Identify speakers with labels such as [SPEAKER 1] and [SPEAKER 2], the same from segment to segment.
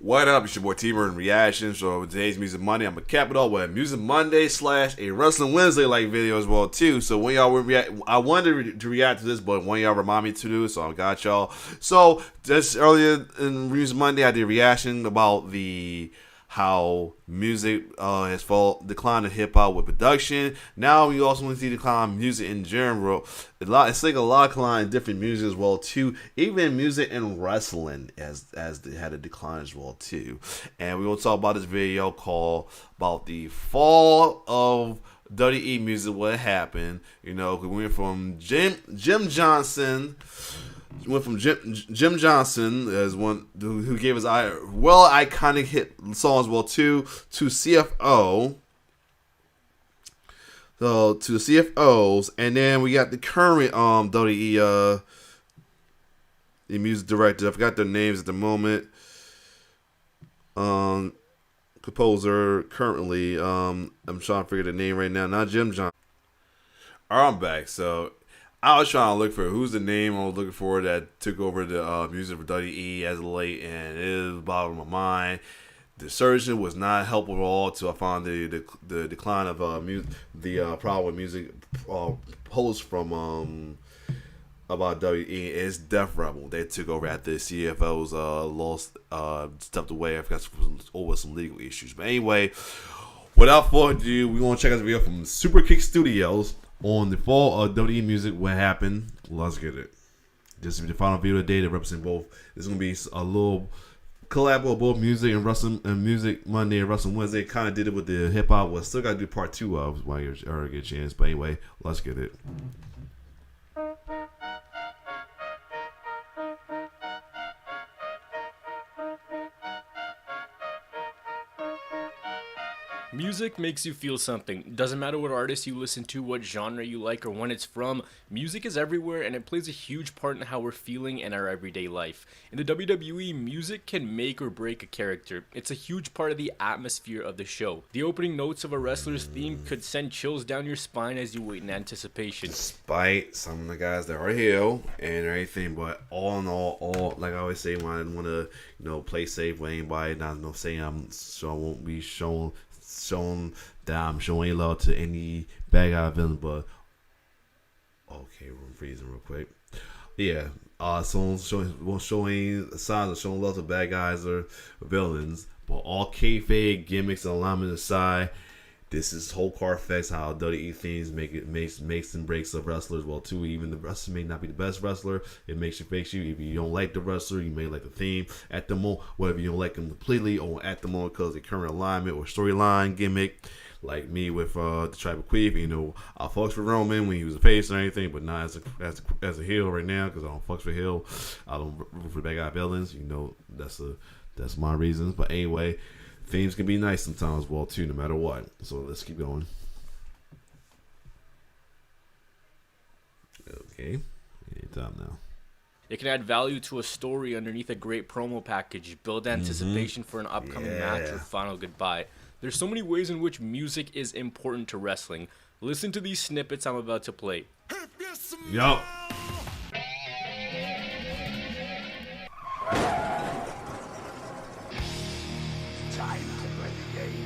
[SPEAKER 1] What up? It's your boy T-Bird Reaction. So today's Music Monday. I'm gonna cap it off with Music Monday / a Wrestling Wednesday like video as well too. So when y'all react, I wanted to react to this, but when y'all remind me to do, so I got y'all. So just earlier in Music Monday, I did a reaction about how music has declined in hip hop with production. Now we also want to see decline in music in general. It's like a lot of decline in different music as well too. Even music and wrestling as they had a decline as well too. And we will talk about this video called about the fall of WWE music. What happened? You know, we went from Jim Johnston. Went from Jim Johnston as one who gave us iconic hit songs to CFO. So to the CFOs, and then we got the current WWE the music director. I forgot their names at the moment. Composer currently. I'm trying to figure the name right now. Not Jim Johnston. Alright, I'm back. So I was trying to look for who's the name I was looking for that took over the music for WWE as of late, and it is bothering my mind. The surgeon was not helpful at all till I found the decline of the problem with music posts from about WWE. It's Death Rebel. They took over after the CFOs stepped away. I forgot over some legal issues. But anyway, without further ado, we're gonna check out the video from Super Kick Studios on the fall of WWE music. What happened? Let's get it. This is the final video today that represent both. This is gonna be a little collab with both music and wrestling, and Music Monday and Wrestling Wednesday. Kind of did it with the hip hop. Well, still gotta do part 2 of while you get a chance. But anyway, let's get it.
[SPEAKER 2] Music makes you feel something. Doesn't matter what artist you listen to, what genre you like, or when it's from. Music is everywhere, and it plays a huge part in how we're feeling in our everyday life. In the WWE, music can make or break a character. It's a huge part of the atmosphere of the show. The opening notes of a wrestler's theme could send chills down your spine as you wait in anticipation.
[SPEAKER 1] Despite some of the guys that are heel and everything, but all in all, like I always say, when I want to, play safe with anybody, not saying I won't be showing that I'm showing love to any bad guy villain, but okay, I'm freezing real quick. Yeah, showing signs of showing love to bad guys or villains, but all kayfabe gimmicks and alignment aside, this is whole car effects how WWE things makes and breaks of wrestlers. Well, too, even the wrestler may not be the best wrestler. It makes you. If you don't like the wrestler, you may like the theme at the moment. Whether you don't like them completely or at the moment because of the current alignment or storyline gimmick. Like me with the Tribe of Queef, I fucks with Roman when he was a face or anything, but not as a heel right now because I don't fucks with heel. I don't root for bad guy villains. That's my reasons. But anyway. Themes can be nice sometimes, well, too, no matter what. So let's keep going. Okay, anytime now.
[SPEAKER 2] It can add value to a story underneath a great promo package, build anticipation for an upcoming match or final goodbye. There's so many ways in which music is important to wrestling. Listen to these snippets I'm about to play.
[SPEAKER 1] Yo.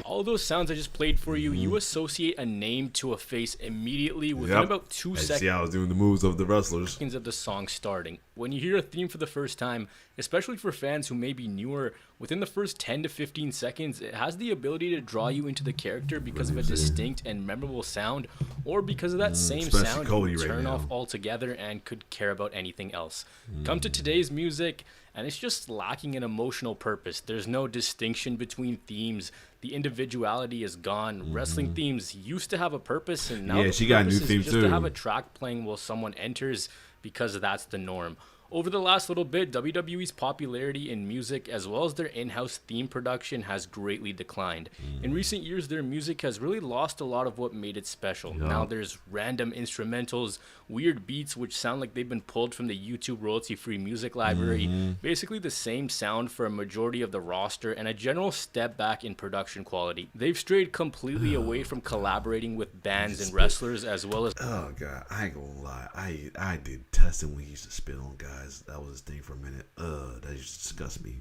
[SPEAKER 2] All those sounds I just played for you, you associate a name to a face immediately within about 2 seconds.
[SPEAKER 1] See how I was doing the moves of the wrestlers.
[SPEAKER 2] Of the song starting. When you hear a theme for the first time, especially for fans who may be newer, within the first 10 to 15 seconds, it has the ability to draw you into the character because of a distinct and memorable sound, or because of that same sound you turn off altogether and could care about anything else. Come to today's music, and it's just lacking an emotional purpose. There's no distinction between themes. The individuality is gone. Wrestling themes used to have a purpose, and now
[SPEAKER 1] she got a new theme
[SPEAKER 2] just
[SPEAKER 1] too.
[SPEAKER 2] To have a track playing while someone enters because that's the norm. Over the last little bit, WWE's popularity in music as well as their in-house theme production has greatly declined. In recent years, their music has really lost a lot of what made it special. Now there's random instrumentals, weird beats which sound like they've been pulled from the YouTube royalty-free music library, basically the same sound for a majority of the roster, and a general step back in production quality. They've strayed completely away from collaborating with bands and wrestlers as well as...
[SPEAKER 1] Oh god, I ain't gonna lie, I detest him when he used to spit on guys. That was his thing for a minute. That used to disgust me.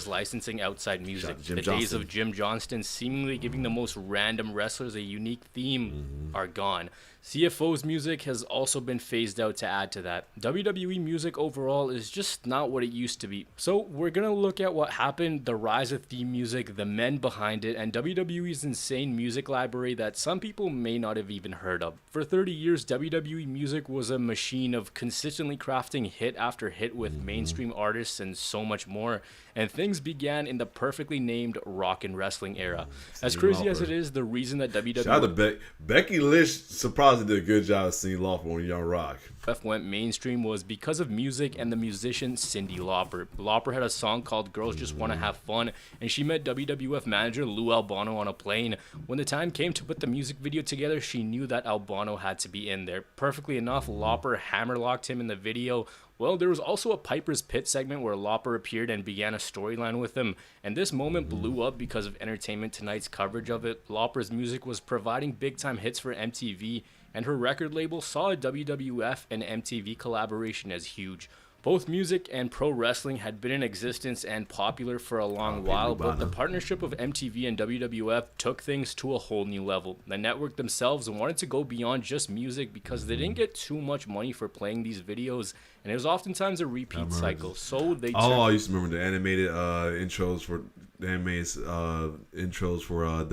[SPEAKER 2] licensing outside music.
[SPEAKER 1] Jim
[SPEAKER 2] The
[SPEAKER 1] Johnston.
[SPEAKER 2] days of Jim Johnston seemingly giving the most random wrestlers a unique theme are gone. CFO's music has also been phased out to add to that. WWE music overall is just not what it used to be. So we're going to look at what happened, the rise of theme music, the men behind it, and WWE's insane music library that some people may not have even heard of. For 30 years, WWE music was a machine of consistently crafting hit after hit with mainstream artists and so much more. And things began in the perfectly named rock and wrestling era. As crazy as it is, the reason that WWE...
[SPEAKER 1] Shout out to Becky Lynch surprisingly did a good job of Cyndi Lauper on Young Rock.
[SPEAKER 2] went mainstream was because of music and the musician Cyndi Lauper. Lauper had a song called Girls Just Wanna Have Fun, and she met WWF manager Lou Albano on a plane. When the time came to put the music video together, she knew that Albano had to be in there. Perfectly enough, Lauper hammerlocked him in the video. Well, there was also a Piper's Pit segment where Lauper appeared and began a storyline with him, and this moment blew up because of Entertainment Tonight's coverage of it. Lauper's music was providing big-time hits for MTV, and her record label saw a WWF and MTV collaboration as huge. Both music and pro wrestling had been in existence and popular for a long while, but the partnership of MTV and WWF took things to a whole new level. The network themselves wanted to go beyond just music because they didn't get too much money for playing these videos, and it was oftentimes a repeat cycle. So they
[SPEAKER 1] I used to remember the animated intros for the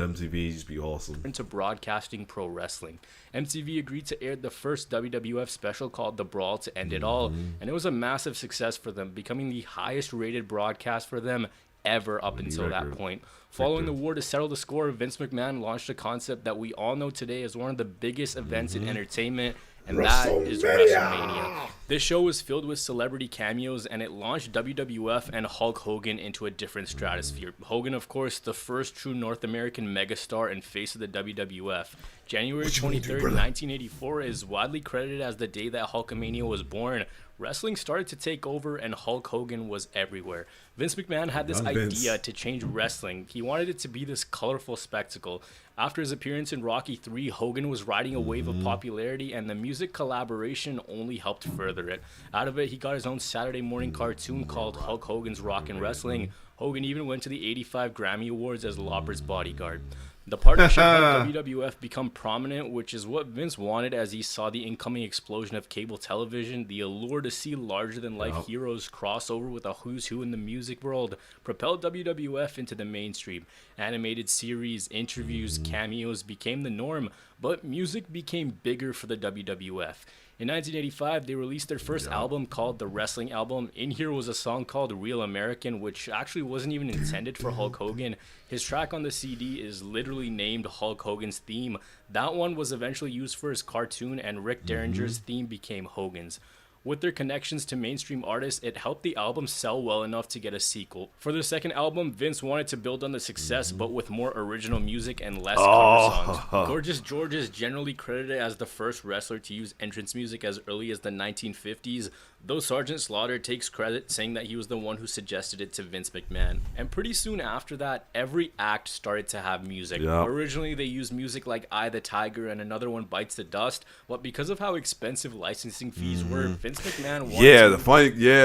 [SPEAKER 1] MTV used to be awesome.
[SPEAKER 2] Into broadcasting pro wrestling. MTV agreed to air the first WWF special called The Brawl to end it all, and it was a massive success for them, becoming the highest rated broadcast for them ever up until that point. Following the war to settle the score, Vince McMahon launched a concept that we all know today as one of the biggest events in entertainment, and that is WrestleMania. This show was filled with celebrity cameos, and it launched WWF and Hulk Hogan into a different stratosphere. Hogan, of course, the first true North American megastar and face of the WWF. January 23rd, 1984 is widely credited as the day that Hulkamania was born. Wrestling started to take over, and Hulk Hogan was everywhere. Vince McMahon had this idea to change wrestling. He wanted it to be this colorful spectacle. After his appearance in Rocky III, Hogan was riding a wave of popularity, and the music collaboration only helped further it. Out of it, he got his own Saturday morning cartoon called Hulk Hogan's Rockin' Wrestling. Hogan even went to the 85 Grammy Awards as Lauper's bodyguard. The partnership helped WWF become prominent, which is what Vince wanted as he saw the incoming explosion of cable television. The allure to see larger-than-life heroes cross over with a who's who in the music world propelled WWF into the mainstream. Animated series, interviews, cameos became the norm, but music became bigger for the WWF. In 1985, they released their first album called The Wrestling Album. In here was a song called Real American, which actually wasn't even intended for Hulk Hogan. His track on the CD is literally named Hulk Hogan's Theme. That one was eventually used for his cartoon, and Rick Derringer's theme became Hogan's. With their connections to mainstream artists, it helped the album sell well enough to get a sequel. For their second album, Vince wanted to build on the success, but with more original music and less cover songs. Gorgeous George is generally credited as the first wrestler to use entrance music as early as the 1950s, though Sergeant Slaughter takes credit, saying that he was the one who suggested it to Vince McMahon. And pretty soon after that, every act started to have music. Originally, they used music like Eye the Tiger and another one, Bites the Dust, but because of how expensive licensing fees were, Vince McMahon wanted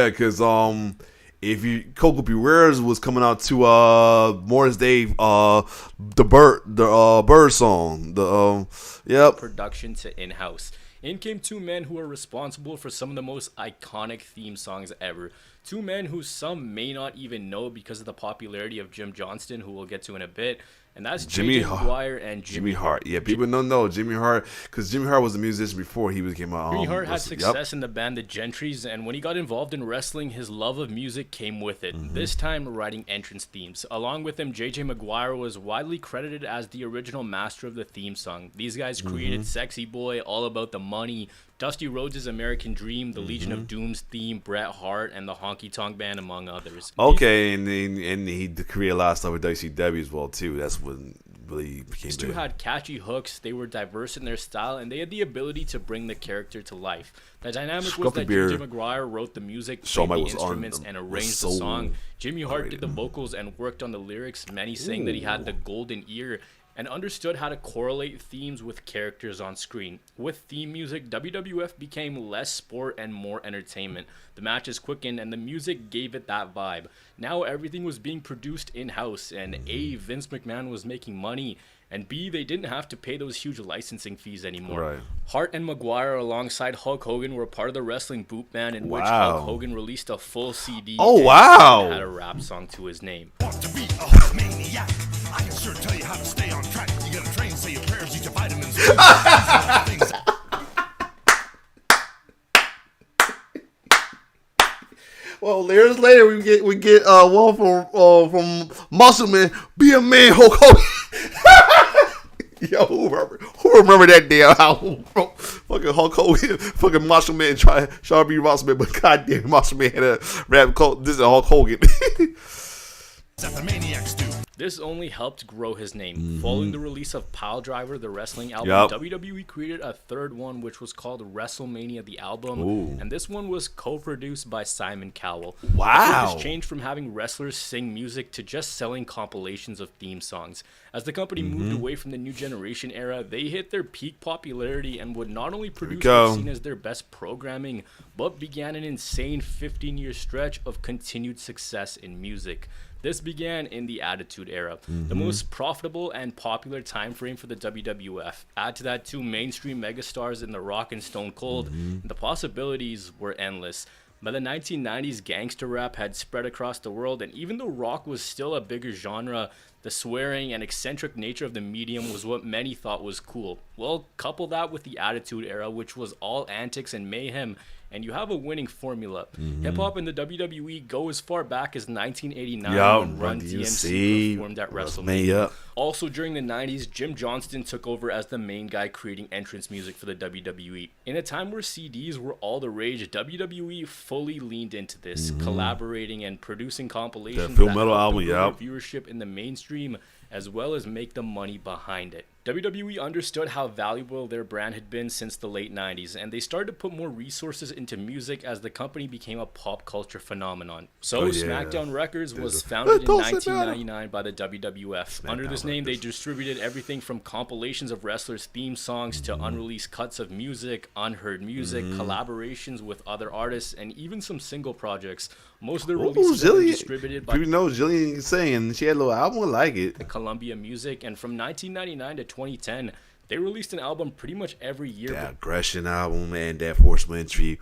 [SPEAKER 1] because if you Coco Beware's was coming out to Morris Day, the Bird song,
[SPEAKER 2] production to in-house. In came two men who are responsible for some of the most iconic theme songs ever. Two men who some may not even know because of the popularity of Jim Johnston, who we'll get to in a bit. And that's Jimmy Maguire and Jimmy Hart.
[SPEAKER 1] Yeah, people don't know Jimmy Hart because Jimmy Hart was a musician before he became a.
[SPEAKER 2] Jimmy Hart had success in the band The Gentrys, and when he got involved in wrestling, his love of music came with it. This time, writing entrance themes. Along with him, J.J. Maguire was widely credited as the original master of the theme song. These guys created Sexy Boy, All About the Money, Dusty Rhodes' American Dream, the Legion of Doom's theme, Bret Hart, and the Honky Tonk Band, among others.
[SPEAKER 1] Okay, and he created a lot of stuff with WCW as well, too. That's when really became
[SPEAKER 2] These two had catchy hooks, they were diverse in their style, and they had the ability to bring the character to life. The dynamic was that J.J. Maguire wrote the music, played the instruments, and arranged the song. Jimmy Hart did the vocals and worked on the lyrics, many saying that he had the golden ear. and understood how to correlate themes with characters on screen. With theme music, WWF became less sport and more entertainment. The matches quickened and the music gave it that vibe. Now everything was being produced in-house, and A, Vince McMahon was making money, and B, they didn't have to pay those huge licensing fees anymore.
[SPEAKER 1] Right.
[SPEAKER 2] Hart and Maguire alongside Hulk Hogan were part of the Wrestling Boot Band, in which
[SPEAKER 1] Wow.
[SPEAKER 2] Hulk Hogan released a full CD
[SPEAKER 1] Oh,
[SPEAKER 2] and
[SPEAKER 1] wow.
[SPEAKER 2] had a rap song to his name.
[SPEAKER 3] Want to be a Hulk maniac? I can sure tell you how to stay on track. You gotta train, say your prayers, eat your vitamins. Things.
[SPEAKER 1] Well, years later, we get one from Muscle Man, be a man, Hulk Hogan. Yo, who remember that damn how fucking Hulk Hogan, fucking Muscle Man try to be Muscle Man, but goddamn Muscle Man had a rap called this is Hulk Hogan.
[SPEAKER 3] That the maniacs do.
[SPEAKER 2] This only helped grow his name. Following the release of Pile Driver, the wrestling album,
[SPEAKER 1] Yup.
[SPEAKER 2] WWE created a third one, which was called WrestleMania, the album.
[SPEAKER 1] Ooh.
[SPEAKER 2] And this one was co-produced by Simon Cowell.
[SPEAKER 1] Wow.
[SPEAKER 2] The focus changed from having wrestlers sing music to just selling compilations of theme songs. As the company moved away from the new generation era, they hit their peak popularity and would not only produce what's seen as their best programming, but began an insane 15-year stretch of continued success in music. This began in the Attitude Era, the most profitable and popular time frame for the WWF. Add to that two mainstream megastars in The Rock and Stone Cold, and the possibilities were endless. By the 1990s, gangster rap had spread across the world, and even though rock was still a bigger genre, the swearing and eccentric nature of the medium was what many thought was cool. Well, couple that with the Attitude Era, which was all antics and mayhem, and you have a winning formula. Hip-hop and the WWE go as far back as 1989 when Run DMC performed at WrestleMania. Also during the 90s, Jim Johnston took over as the main guy creating entrance music for the WWE. In a time where CDs were all the rage, WWE fully leaned into this, collaborating and producing compilations
[SPEAKER 1] Full
[SPEAKER 2] that
[SPEAKER 1] Metal
[SPEAKER 2] helped
[SPEAKER 1] album,
[SPEAKER 2] grow viewership in the mainstream, as well as make the money behind it. WWE understood how valuable their brand had been since the late 90s, and they started to put more resources into music as the company became a pop culture phenomenon. So SmackDown Records was founded in 1999 by the WWF. Under this name, they distributed everything from compilations of wrestlers' theme songs to unreleased cuts of music, unheard music, collaborations with other artists, and even some single projects. Most of the releases were distributed by
[SPEAKER 1] people know Jillian saying she had a little album, I like it.
[SPEAKER 2] Columbia Music, and from 1999 to 2010, they released an album pretty much every year.
[SPEAKER 1] That Aggression album and that Horseman Entry,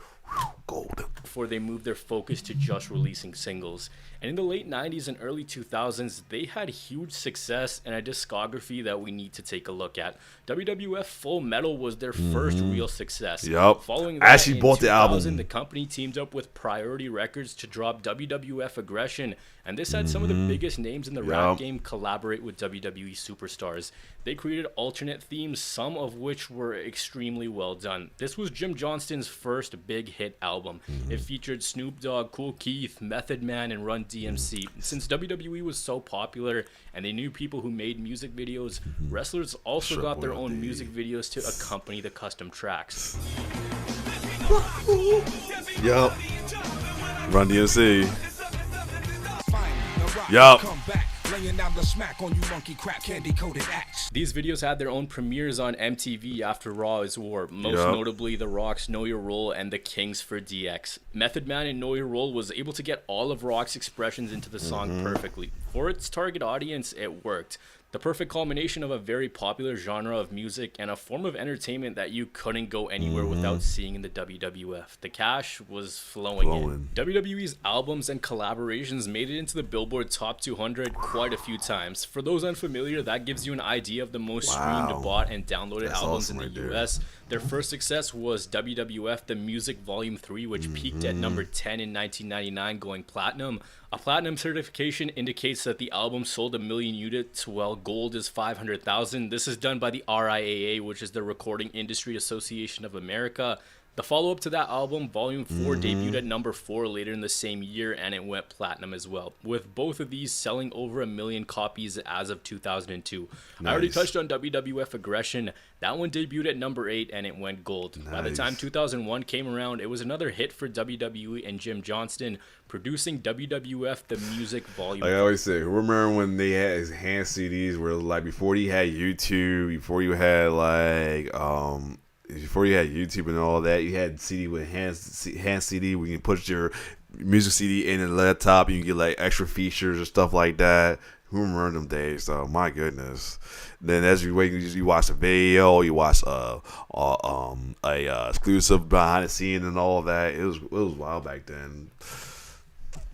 [SPEAKER 1] golden.
[SPEAKER 2] Before they moved their focus to just releasing singles. And in the late 90s and early 2000s, they had huge success and a discography that we need to take a look at. WWF Full Metal was their first real success.
[SPEAKER 1] Yup.
[SPEAKER 2] Following
[SPEAKER 1] I
[SPEAKER 2] that,
[SPEAKER 1] actually
[SPEAKER 2] in
[SPEAKER 1] bought the
[SPEAKER 2] 2000,
[SPEAKER 1] album.
[SPEAKER 2] the company teamed up with Priority Records to drop WWF Aggression, and this had some of the biggest names in the rap game collaborate with WWE superstars. They created alternate themes, some of which were extremely well done. This was Jim Johnston's first big hit album. It featured Snoop Dogg, Kool Keith, Method Man, and Run DMC. Since WWE was so popular and they knew people who made music videos, wrestlers also got their own music videos to accompany the custom tracks.
[SPEAKER 1] Yup. Run DMC. Yup.
[SPEAKER 3] Laying down the smack on you monkey crap candy coated axe.
[SPEAKER 2] These videos had their own premieres on MTV after Raw is War, most notably The Rock's Know Your Role and The Kings for DX. Method Man in Know Your Role was able to get all of Rock's expressions into the song perfectly. For its target audience, it worked. The perfect culmination of a very popular genre of music and a form of entertainment that you couldn't go anywhere without seeing in the WWF. The cash was flowing in. WWE's albums and collaborations made it into the Billboard Top 200 quite a few times. For those unfamiliar, that gives you an idea of the most streamed, bought, and downloaded albums in the US. Their first success was WWF The Music Volume 3, which peaked at number 10 in 1999, going platinum. A platinum certification indicates that the album sold 1 million units, while gold is 500,000. This is done by the RIAA, which is the Recording Industry Association of America. The follow-up to that album, Volume 4, debuted at number 4 later in the same year, and it went platinum as well, with both of these selling over 1 million copies as of 2002. I already touched on WWF Aggression. That one debuted at number 8, and it went gold. By the time 2001 came around, it was another hit for WWE and Jim Johnston, producing WWF The Music Volume.
[SPEAKER 1] Like I always say, remember when they had his hand CDs where like before you had YouTube, before you had YouTube and all that, you had CD with hand CD where you can put your music CD in the laptop and you can get like extra features or stuff like that. Who remember them days? So my goodness. Then as you wait, you watch the video, you watch exclusive behind the scene and all that. It was wild back then.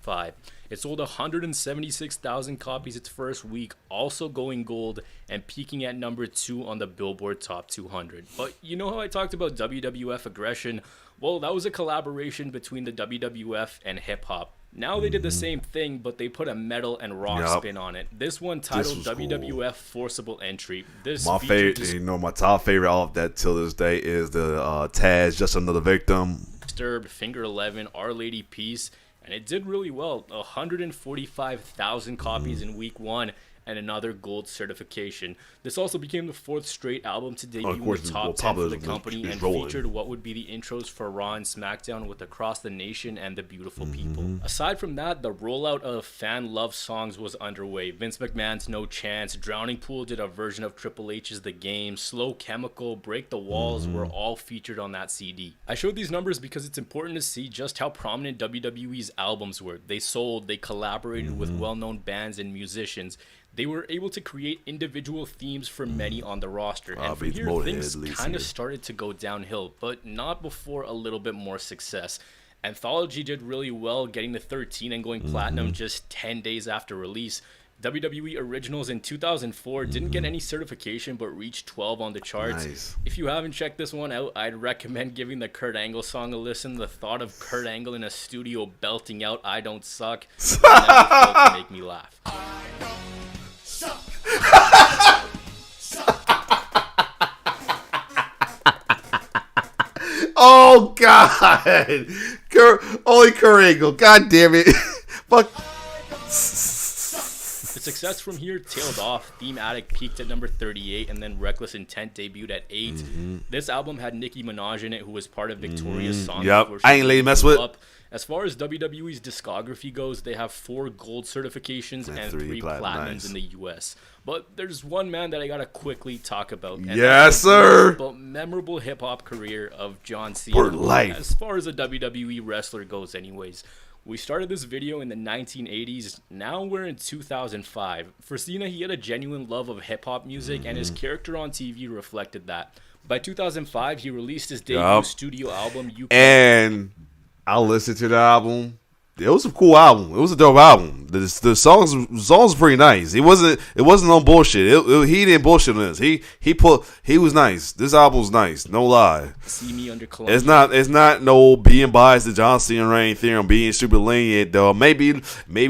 [SPEAKER 2] 5. It sold 176,000 copies its first week, also going gold and peaking at number 2 on the Billboard Top 200. But you know how I talked about WWF Aggression? Well, that was a collaboration between the WWF and hip-hop. Now they did the same thing, but they put a metal and rock spin on it. This one titled WWF cool. Forcible Entry. My
[SPEAKER 1] favorite, my top favorite of that till this day is the Taz, Just Another Victim.
[SPEAKER 2] Disturbed, Finger 11, Our Lady Peace. And it did really well, 145,000 copies in week 1 and another gold certification. This also became the 4th straight album to debut in the top 10 for the company and featured what would be the intros for Raw and SmackDown with Across the Nation and The Beautiful People. Aside from that, the rollout of fan love songs was underway. Vince McMahon's No Chance, Drowning Pool did a version of Triple H's The Game, Slow Chemical, Break the Walls were all featured on that CD. I showed these numbers because it's important to see just how prominent WWE's albums were. They sold, they collaborated with well-known bands and musicians. They were able to create individual themes for many on the roster. And from here, things kind of started to go downhill, but not before a little bit more success. Anthology did really well, getting to 13 and going platinum just 10 days after release. WWE Originals in 2004 didn't get any certification, but reached 12 on the charts. Nice. If you haven't checked this one out, I'd recommend giving the Kurt Angle song a listen. The thought of Kurt Angle in a studio belting out "I Don't Suck" never failed to make me laugh.
[SPEAKER 1] Oh God! Only Kurt Angle. God damn it! Fuck.
[SPEAKER 2] The success from here tailed off. Theme Addict peaked at number 38, and then Reckless Intent debuted at 8. This album had Nicki Minaj in it, who was part of Victoria's song.
[SPEAKER 1] Yep, I ain't letting mess with.
[SPEAKER 2] As far as WWE's discography goes, they have 4 gold certifications and 3 platinums in the US. But there's one man that I gotta quickly talk about. And
[SPEAKER 1] yes, sir.
[SPEAKER 2] But memorable hip hop career of John Cena. As far as a WWE wrestler goes, anyways. We started this video in the 1980s. Now we're in 2005. For Cena, he had a genuine love of hip hop music, and his character on TV reflected that. By 2005, he released his debut studio album.
[SPEAKER 1] And I listened to the album. It was a cool album. It was a dope album. The songs were pretty nice. It wasn't no bullshit. He didn't bullshit on this. He was nice. This album was nice. No lie.
[SPEAKER 2] See Me Under Columbia.
[SPEAKER 1] It's not no being biased to John Cena or anything or being super lenient though. Maybe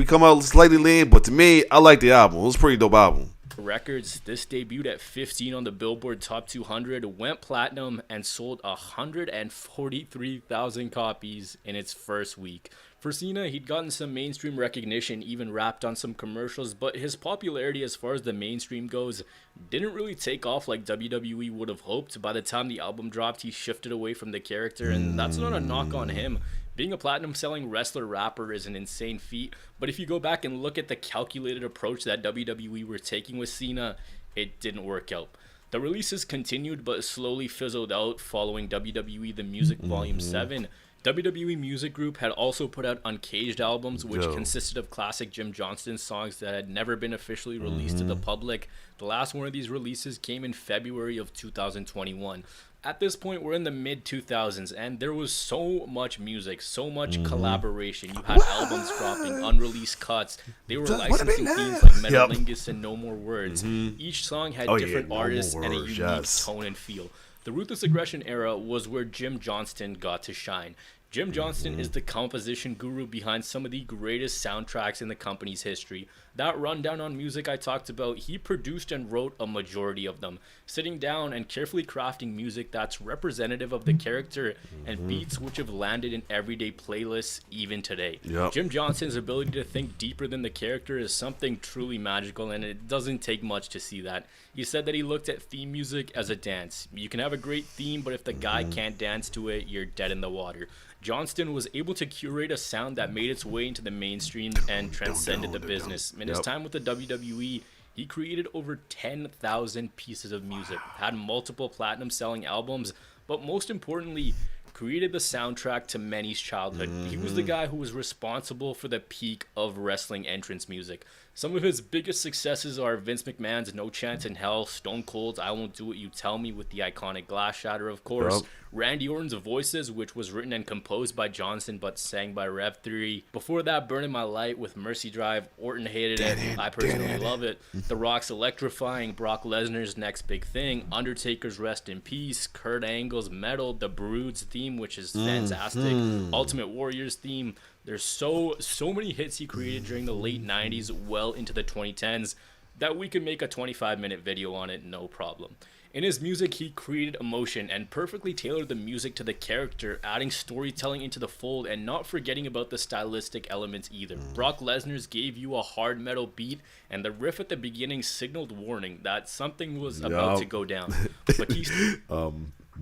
[SPEAKER 1] come out slightly lenient, but to me, I like the album. It was a pretty dope album.
[SPEAKER 2] Records, this debuted at 15 on the Billboard Top 200, went platinum, and sold 143,000 copies in its first week. For Cena, he'd gotten some mainstream recognition, even rapped on some commercials, but his popularity as far as the mainstream goes didn't really take off like WWE would have hoped. By the time the album dropped, he shifted away from the character, and that's not a knock on him. Being a platinum-selling wrestler-rapper is an insane feat, but if you go back and look at the calculated approach that WWE were taking with Cena, it didn't work out. The releases continued but slowly fizzled out following WWE The Music Volume 7. WWE Music Group had also put out Uncaged albums, which consisted of classic Jim Johnston songs that had never been officially released to the public. The last one of these releases came in February of 2021. At this point, we're in the mid-2000s, and there was so much music, so much collaboration. You had albums dropping, unreleased cuts. They were licensing themes like Metalingus and No More Words. Each song had different artists and a unique tone and feel. The Ruthless Aggression era was where Jim Johnston got to shine. Jim Johnston is the composition guru behind some of the greatest soundtracks in the company's history. That rundown on music I talked about, he produced and wrote a majority of them, sitting down and carefully crafting music that's representative of the character and beats which have landed in everyday playlists even today.
[SPEAKER 1] Yep.
[SPEAKER 2] Jim Johnston's ability to think deeper than the character is something truly magical, and it doesn't take much to see that. He said that he looked at theme music as a dance. You can have a great theme, but if the guy can't dance to it, you're dead in the water. Johnston was able to curate a sound that made its way into the mainstream and transcended the business. In his time with the WWE, he created over 10,000 pieces of music, had multiple platinum-selling albums, but most importantly, created the soundtrack to many's childhood. He was the guy who was responsible for the peak of wrestling entrance music. Some of his biggest successes are Vince McMahon's No Chance in Hell, Stone Cold's I Won't Do What You Tell Me with the iconic Glass Shatter, of course, Randy Orton's Voices, which was written and composed by Johnston but sang by Rev 3. Before that, Burning My Light with Mercy Drive. Orton hated it. I personally love it. The Rock's Electrifying, Brock Lesnar's Next Big Thing, Undertaker's Rest in Peace, Kurt Angle's Metal, The Brood's theme, which is fantastic, Ultimate Warrior's theme. There's so many hits he created during the late 90s, well into the 2010s, that we could make a 25-minute video on it, no problem. In his music, he created emotion and perfectly tailored the music to the character, adding storytelling into the fold and not forgetting about the stylistic elements either. Brock Lesnar's gave you a hard metal beat, and the riff at the beginning signaled warning that something was about to go down. Batista,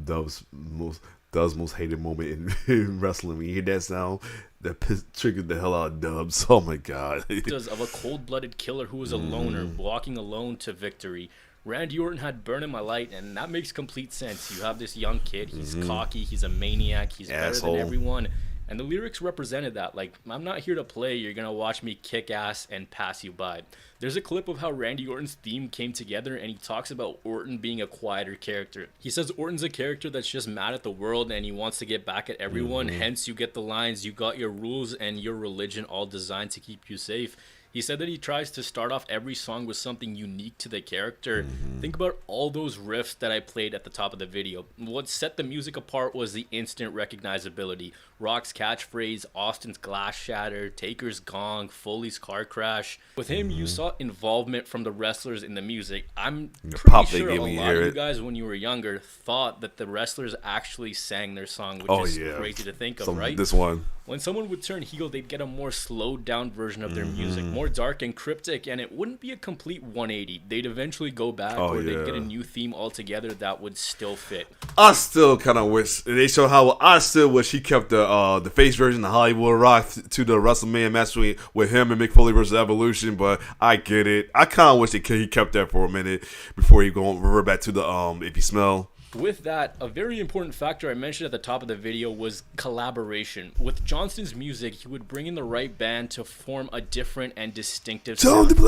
[SPEAKER 1] Dub's most hated moment in wrestling. When you hear that sound, that triggered the hell out of Dubs. Oh my god.
[SPEAKER 2] of a cold-blooded killer who was a loner, walking alone to victory. Randy Orton had Burning My Light, and that makes complete sense. You have this young kid, he's cocky, he's a maniac, he's better than everyone. And the lyrics represented that. Like, I'm not here to play, you're going to watch me kick ass and pass you by. There's a clip of how Randy Orton's theme came together, and he talks about Orton being a quieter character. He says Orton's a character that's just mad at the world and he wants to get back at everyone. Hence, you get the lines, you got your rules and your religion all designed to keep you safe. He said that he tries to start off every song with something unique to the character. Think about all those riffs that I played at the top of the video. What set the music apart was the instant recognizability. Rock's catchphrase, Austin's Glass Shatter, Taker's Gong, Foley's Car Crash. With him, you saw involvement from the wrestlers in the music. I'm pretty sure a lot of you guys, when you were younger, thought that the wrestlers actually sang their song, which is crazy to think of, right?
[SPEAKER 1] This one.
[SPEAKER 2] When someone would turn heel, they'd get a more slowed down version of their music, more dark and cryptic, and it wouldn't be a complete 180. They'd eventually go back, or they'd get a new theme altogether that would still fit.
[SPEAKER 1] I still kind of wish they show how I still wish he kept the face version of Hollywood Rock to the WrestleMania match with him and Mick Foley versus Evolution, but I get it. I kind of wish he kept that for a minute before he go revert back to the If You Smell.
[SPEAKER 2] With that, a very important factor I mentioned at the top of the video was collaboration. With Johnston's music, he would bring in the right band to form a different and distinctive sound. Figure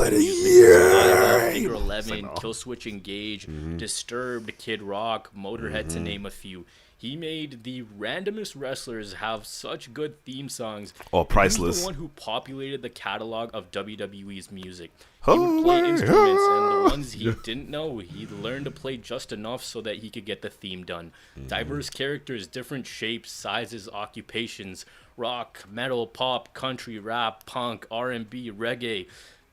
[SPEAKER 2] 11, Killswitch Engage, Disturbed, Kid Rock, Motorhead, to name a few. He made the randomest wrestlers have such good theme songs.
[SPEAKER 1] Oh, priceless.
[SPEAKER 2] He was the one who populated the catalog of WWE's music. He would play instruments, and the ones he didn't know, he learned to play just enough so that he could get the theme done. Diverse characters, different shapes, sizes, occupations, rock, metal, pop, country, rap, punk, R&B, reggae.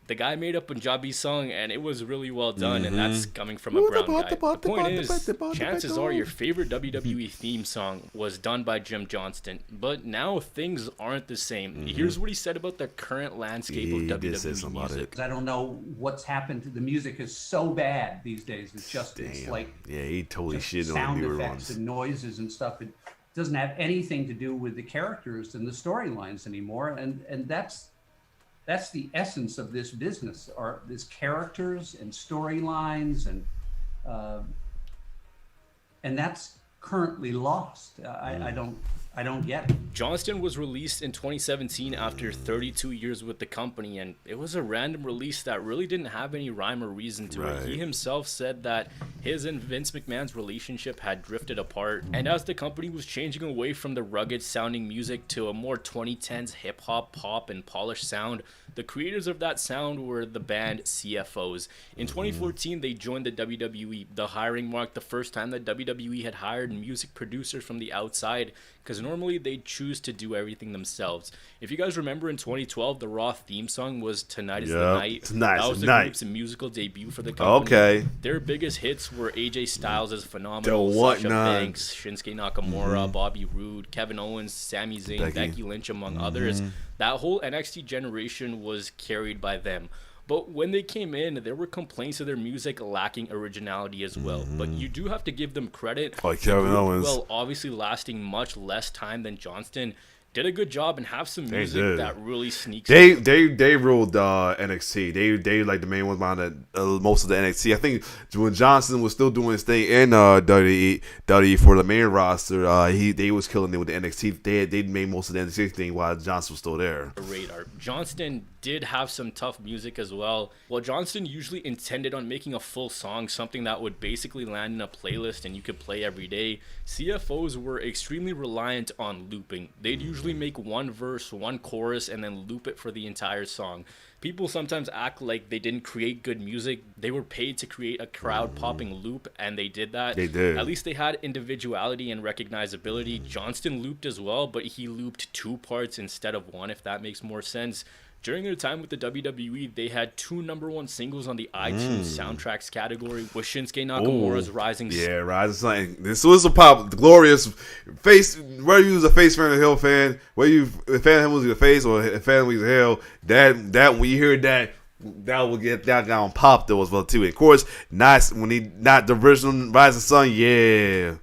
[SPEAKER 2] The guy made a Punjabi song, and it was really well done, and that's coming from a brown guy. The point is, chances are your favorite WWE theme song was done by Jim Johnston, but now things aren't the same. Here's what he said about the current landscape of WWE music.
[SPEAKER 4] I don't know what's happened to the music. Is so bad these days. It's just it's like
[SPEAKER 1] he totally shit on
[SPEAKER 4] sound
[SPEAKER 1] the newer
[SPEAKER 4] effects
[SPEAKER 1] ones
[SPEAKER 4] and noises and stuff. It doesn't have anything to do with the characters and the storylines anymore, and that's the essence of this business, are these characters and storylines, and that's currently lost. I don't get it.
[SPEAKER 2] Johnston was released in 2017 after 32 years with the company, and it was a random release that really didn't have any rhyme or reason to it. He himself said that his and Vince McMahon's relationship had drifted apart, and as the company was changing away from the rugged sounding music to a more 2010s hip hop, pop, and polished sound, the creators of that sound were the band CFOs. In 2014, they joined the WWE. The hiring marked the first time that WWE had hired music producers from the outside, because normally they choose to do everything themselves. If you guys remember, in 2012, the Raw theme song was "Tonight Is the Night." That was the group's musical debut for the company.
[SPEAKER 1] Okay.
[SPEAKER 2] Their biggest hits were AJ Styles' Phenomenal, Sasha Banks, Shinsuke Nakamura, Bobby Roode, Kevin Owens, Sami Zayn, Becky Lynch, among others. That whole NXT generation was carried by them. But when they came in, there were complaints of their music lacking originality as well. But you do have to give them credit.
[SPEAKER 1] Like Kevin Owens.
[SPEAKER 2] Well, obviously lasting much less time than Johnston, did a good job and have some music that really sneaks.
[SPEAKER 1] They ruled NXT. They like the main ones behind most of the NXT. I think when Johnson was still doing his thing in WWE for the main roster, they was killing it with the NXT. They made most of the NXT thing while Johnson was still there.
[SPEAKER 2] Radar. Johnston did have some tough music as well. Well, Johnston usually intended on making a full song, something that would basically land in a playlist and you could play every day. CFOs were extremely reliant on looping. They'd usually make one verse, one chorus, and then loop it for the entire song. People sometimes act like they didn't create good music. They were paid to create a crowd-popping loop, and they did that.
[SPEAKER 1] They did.
[SPEAKER 2] At least they had individuality and recognizability. Johnston looped as well, but he looped 2 parts instead of 1, if that makes more sense. During their time with the WWE, they had 2 #1 singles on the iTunes soundtracks category with Shinsuke Nakamura's Rising Sun.
[SPEAKER 1] Yeah, Rising Sun. This was a pop, glorious face. Whether you was a face fan or a heel fan, whether you a fan of him was a face or a fan was a heel, that when you hear that will get that down popped though as well too. And of course, not the original Rising Sun, yeah.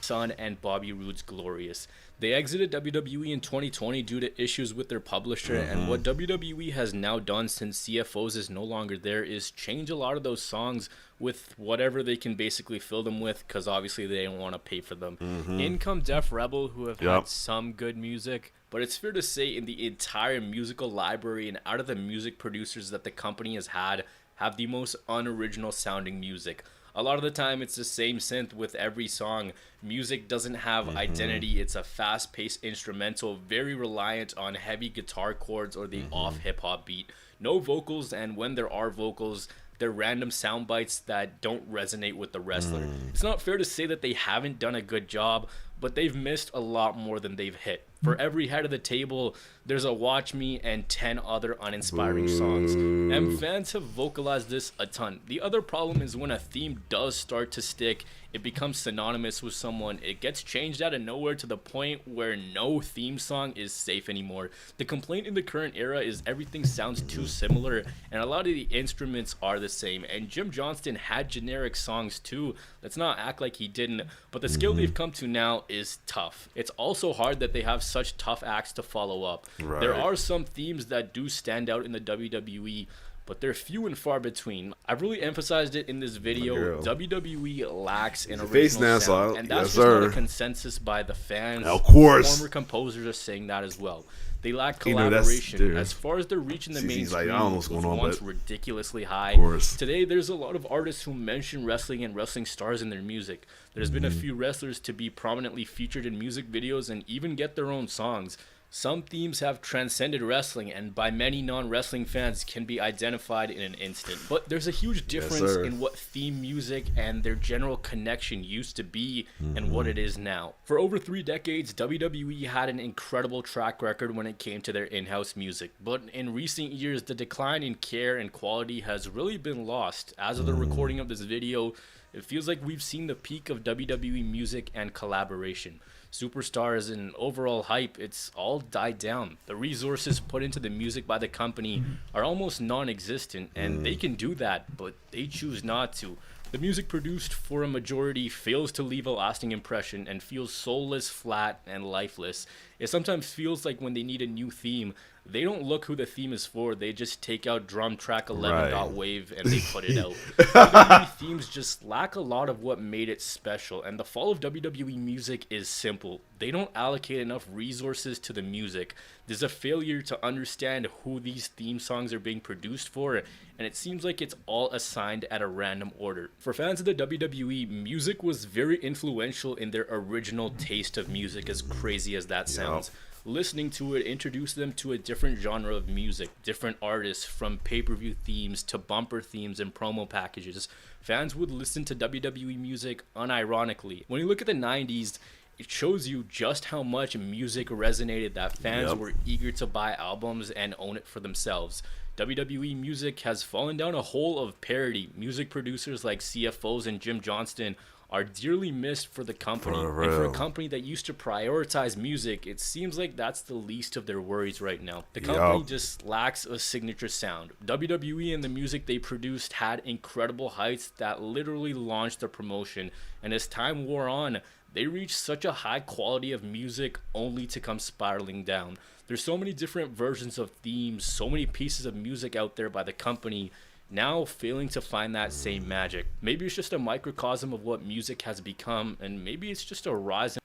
[SPEAKER 2] Sun and Bobby Roode's Glorious. They exited WWE in 2020 due to issues with their publisher, and what WWE has now done since CFOs is no longer there is change a lot of those songs with whatever they can basically fill them with, because obviously they don't want to pay for them. In come Def Rebel, who have had some good music, but it's fair to say in the entire musical library and out of the music producers that the company has had, have the most unoriginal sounding music. A lot of the time, it's the same synth with every song. Music doesn't have identity. It's a fast-paced instrumental, very reliant on heavy guitar chords or the off hip-hop beat. No vocals, and when there are vocals, they're random sound bites that don't resonate with the wrestler. It's not fair to say that they haven't done a good job, but they've missed a lot more than they've hit. For every head of the table, there's a Watch Me and 10 other uninspiring songs. And fans have vocalized this a ton. The other problem is when a theme does start to stick, it becomes synonymous with someone. It gets changed out of nowhere to the point where no theme song is safe anymore. The complaint in the current era is everything sounds too similar, and a lot of the instruments are the same. And Jim Johnston had generic songs too. Let's not act like he didn't, but the skill they've come to now is tough. It's also hard that they have such tough acts to follow up.
[SPEAKER 1] Right.
[SPEAKER 2] There are some themes that do stand out in the WWE, but they're few and far between. I've really emphasized it in this video. WWE lacks an original sound, and that's just not a consensus by the fans.
[SPEAKER 1] Of course.
[SPEAKER 2] Former composers are saying that as well. They lack collaboration. As far as their reach in the mainstream,
[SPEAKER 1] like, I don't know what's going on,
[SPEAKER 2] once
[SPEAKER 1] but
[SPEAKER 2] ridiculously high.
[SPEAKER 1] Of course.
[SPEAKER 2] Today, there's a lot of artists who mention wrestling and wrestling stars in their music. There's been a few wrestlers to be prominently featured in music videos and even get their own songs. Some themes have transcended wrestling and by many non-wrestling fans can be identified in an instant. But there's a huge difference in what theme music and their general connection used to be and what it is now. For over 3 decades, WWE had an incredible track record when it came to their in-house music. But in recent years, the decline in care and quality has really been lost. As of the recording of this video, it feels like we've seen the peak of WWE music and collaboration. Superstars and overall hype, it's all died down. The resources put into the music by the company are almost non-existent, and they can do that, but they choose not to. The music produced for a majority fails to leave a lasting impression and feels soulless, flat, and lifeless. It sometimes feels like when they need a new theme, they don't look who the theme is for. They just take out drum track 11 wave and they put it out. WWE themes just lack a lot of what made it special, and the fall of WWE music is simple. They don't allocate enough resources to the music. There's a failure to understand who these theme songs are being produced for, and it seems like it's all assigned at a random order. For fans of the WWE, music was very influential in their original taste of music, as crazy as that sounds. Listening to it introduced them to a different genre of music, different artists, from pay-per-view themes to bumper themes and promo packages. Fans would listen to WWE music unironically. When you look at the 90s, it shows you just how much music resonated that fans were eager to buy albums and own it for themselves. WWE music has fallen down a hole of parody. Music producers like CFOs and Jim Johnston are dearly missed for the company. And for a company that used to prioritize music, it seems like that's the least of their worries right now. The company just lacks a signature sound. WWE and the music they produced had incredible heights that literally launched the promotion, and as time wore on, they reached such a high quality of music only to come spiraling down. There's so many different versions of themes, so many pieces of music out there by the company, now failing to find that same magic. Maybe it's just a microcosm of what music has become, and maybe it's just a rise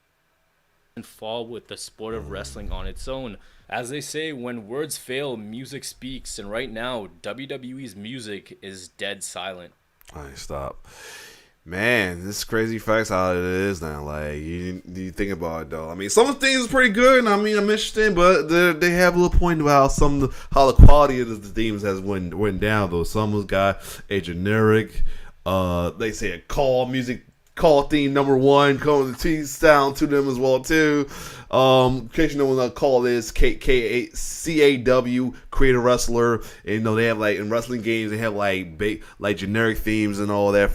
[SPEAKER 2] and fall with the sport of wrestling on its own. As they say, when words fail, music speaks, and right now, WWE's music is dead silent.
[SPEAKER 1] All right, stop. Man, this crazy facts how it is now. Like, you think about it, though. I mean, some of the things are pretty good, and I mean, I'm interested, but they have a little point about how the quality of the themes has went down, though. Some has got a generic, they say a call theme number one, calling the T sound to them as well, too. In case you know what that call is, CAW, create a wrestler. And they have, like, in wrestling games, they have like generic themes and all that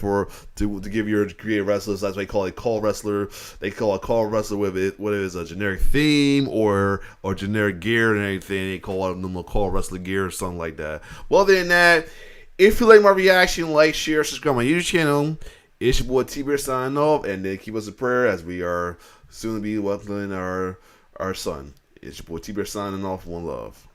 [SPEAKER 1] to give your creative wrestlers. That's why they call it call wrestler. They call a call wrestler whether it is a generic theme or generic gear and everything. They call them a call wrestler gear or something like that. Well, other than that, if you like my reaction, like, share, subscribe to my YouTube channel. It's your boy T-Bear signing off, and then keep us in prayer as we are soon to be welcoming our son. It's your boy T-Bear signing off. One love.